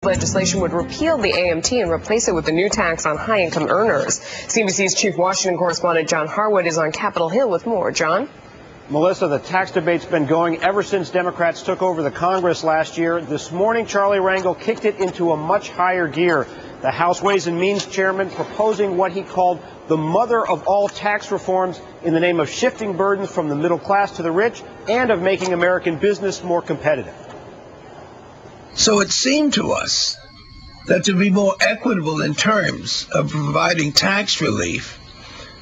Legislation would repeal the AMT and replace it with a new tax on high-income earners. CNBC's chief Washington correspondent John Harwood is on Capitol Hill with more. John? Melissa, the tax debate's been going ever since Democrats took over the Congress last year. This morning, Charlie Rangel kicked it into a much higher gear. The House Ways and Means chairman proposing what he called the mother of all tax reforms in the name of shifting burdens from the middle class to the rich and of making American business more competitive. So it seemed to us that to be more equitable in terms of providing tax relief,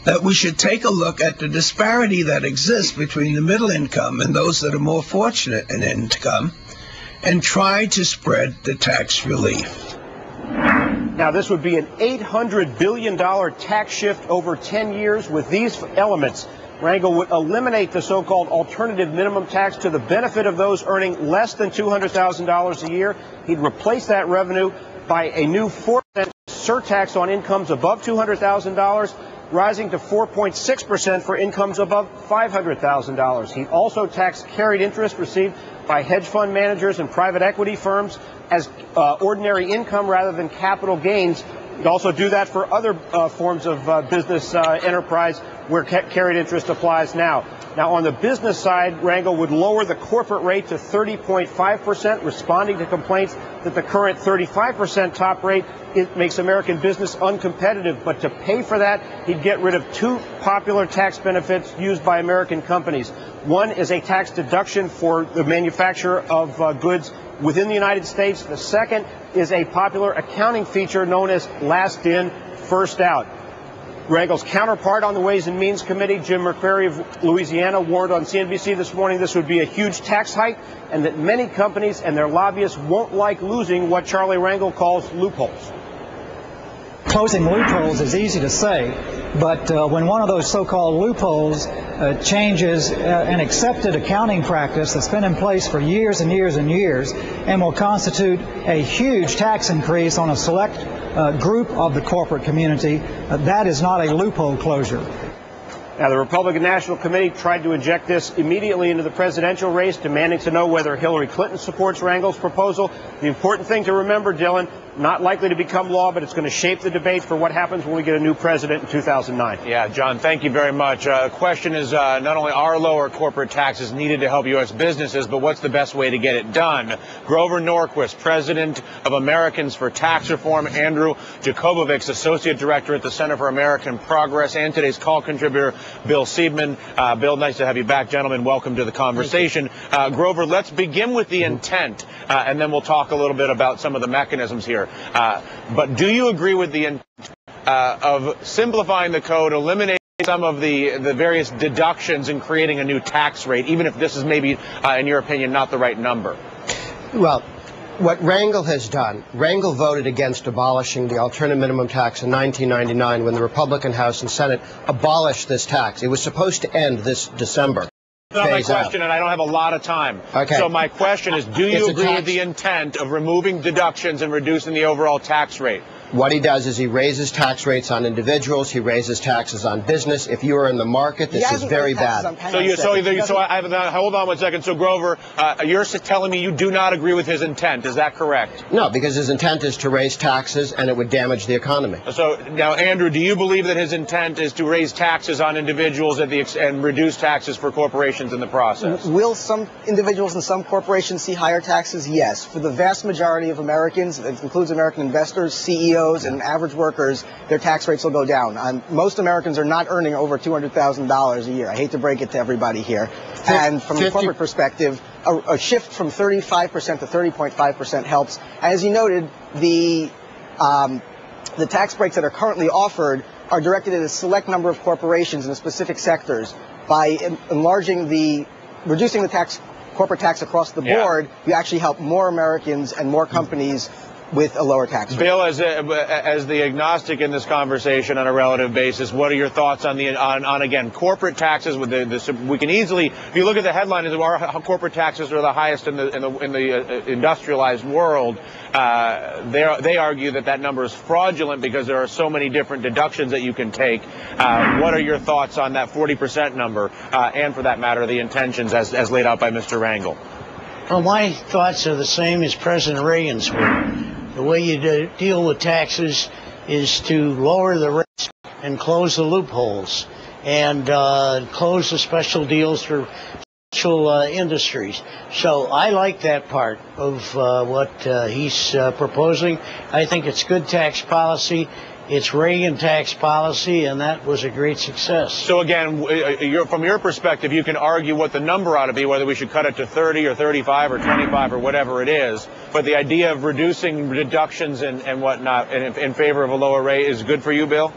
that we should take a look at the disparity that exists between the middle income and those that are more fortunate in income and try to spread the tax relief. Now, this would be an $800 billion tax shift over 10 years. With these elements, Rangel would eliminate the so-called alternative minimum tax to the benefit of those earning less than $200,000 a year. He'd replace that revenue by a new 4% surtax on incomes above $200,000, rising to 4.6% for incomes above $500,000. He'd also tax carried interest received by hedge fund managers and private equity firms as ordinary income rather than capital gains. He'd also do that for other forms of business enterprise where carried interest applies now. Now, on the business side, Rangel would lower the corporate rate to 30.5%, responding to complaints that the current 35% top rate makes American business uncompetitive. But to pay for that, he'd get rid of two popular tax benefits used by American companies. One is a tax deduction for the manufacture of goods within the United States. The second is a popular accounting feature known as last in, first out. Rangel's counterpart on the Ways and Means Committee, Jim McCreary of Louisiana, warned on CNBC this morning this would be a huge tax hike and that many companies and their lobbyists won't like losing what Charlie Rangel calls loopholes. Closing loopholes is easy to say, but when one of those so-called loopholes changes an accepted accounting practice that's been in place for years and years and years and will constitute a huge tax increase on a select group of the corporate community, that is not a loophole closure. Now, the Republican National Committee tried to inject this immediately into the presidential race, demanding to know whether Hillary Clinton supports Rangel's proposal. The important thing to remember, Dylan, not likely to become law, but it's going to shape the debate for what happens when we get a new president in 2009. Yeah, John, thank you very much. The question is not only are lower corporate taxes needed to help U.S. businesses, but what's the best way to get it done? Grover Norquist, president of Americans for Tax Reform, Andrew Jakabovics, associate director at the Center for American Progress, and today's call contributor, Bill Siebman. Bill, nice to have you back. Gentlemen, welcome to the conversation. Grover, let's begin with the intent, and then we'll talk a little bit about some of the mechanisms here. But do you agree with the intent of simplifying the code, eliminating some of the various deductions and creating a new tax rate, even if this is maybe, in your opinion, not the right number? Well, what Rangel has done, Rangel voted against abolishing the alternative minimum tax in 1999 when the Republican House and Senate abolished this tax. It was supposed to end this December. That's not my question, and I don't have a lot of time. Okay. So my question is, do you agree with the intent of removing deductions and reducing the overall tax rate? What he does is he raises tax rates on individuals. He raises taxes on business. If you are in the market, this is very bad. Hold on one second. So Grover, you're telling me you do not agree with his intent. Is that correct? No, because his intent is to raise taxes, and it would damage the economy. So now, Andrew, do you believe that his intent is to raise taxes on individuals and reduce taxes for corporations in the process? Will some individuals and some corporations see higher taxes? Yes. For the vast majority of Americans, it includes American investors, CEOs, and average workers, their tax rates will go down. Most Americans are not earning over $200,000 a year. I hate to break it to everybody here. And from a corporate perspective, a shift from 35% to 30.5% helps. As you noted, the tax breaks that are currently offered are directed at a select number of corporations in specific sectors. By reducing the corporate tax across the board, you actually help more Americans and more companies with a lower tax rate. Bill, as the agnostic in this conversation on a relative basis, what are your thoughts on again, corporate taxes? With we can easily, if you look at the headline, our corporate taxes are the highest in the industrialized world. They argue that number is fraudulent because there are so many different deductions that you can take. What are your thoughts on that 40% number, and for that matter, the intentions as laid out by Mr. Rangel? Well, my thoughts are the same as President Reagan's were. The way you deal with taxes is to lower the rates and close the loopholes and close the special deals for special industries. So I like that part of what he's proposing. I think it's good tax policy. It's Reagan tax policy, and that was a great success. So again, from your perspective, you can argue what the number ought to be, whether we should cut it to 30 or 35 or 25 or whatever it is. But the idea of reducing deductions and whatnot in favor of a lower rate is good for you, Bill?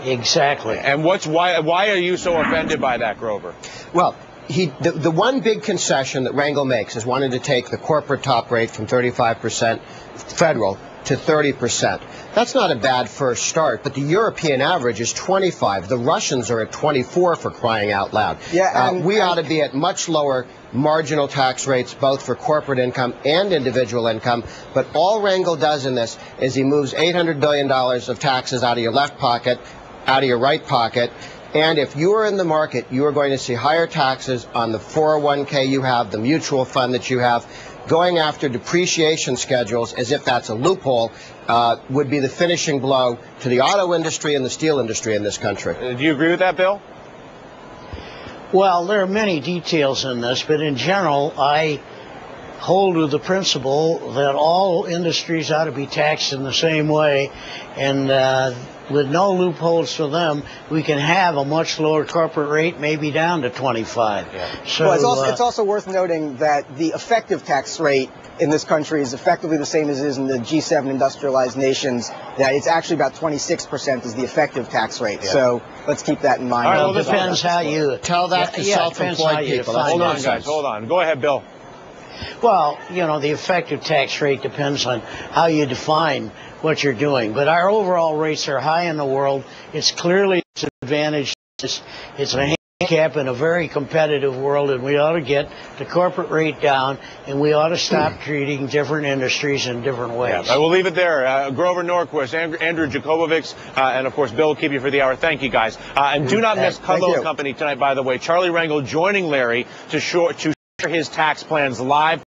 Exactly. And why are you so offended by that, Grover? Well, the one big concession that Rangel makes is wanting to take the corporate top rate from 35% federal to 30%. That's not a bad first start, but the European average is 25. The Russians are at 24, for crying out loud. Yeah, we ought to be at much lower marginal tax rates, both for corporate income and individual income. But all Rangel does in this is he moves $800 billion of taxes out of your left pocket, out of your right pocket. And if you are in the market, you are going to see higher taxes on the 401k you have, the mutual fund that you have. Going after depreciation schedules as if that's a loophole would be the finishing blow to the auto industry and the steel industry in this country. Do you agree with that, Bill? Well, there are many details in this, but in general, I hold to the principle that all industries ought to be taxed in the same way, and with no loopholes for them, we can have a much lower corporate rate, maybe down to 25. Yeah. So well, it's also worth noting that the effective tax rate in this country is effectively the same as it is in the G7 industrialized nations. That it's actually about 26% is the effective tax rate. Yeah. So let's keep that in mind. All right, well, it depends how you tell that to self-employed people. Hold on, guys. Hold on. Go ahead, Bill. Well, you know, the effective tax rate depends on how you define what you're doing. But our overall rates are high in the world. It's clearly an advantage. It's a handicap in a very competitive world, and we ought to get the corporate rate down, and we ought to stop treating different industries in different ways. Yeah, we'll leave it there. Grover Norquist, Andrew Jakabovics, and, of course, Bill will keep you for the hour. Thank you, guys. And do not miss Kudlow & Company tonight, by the way. Charlie Rangel joining Larry to share his tax plans live.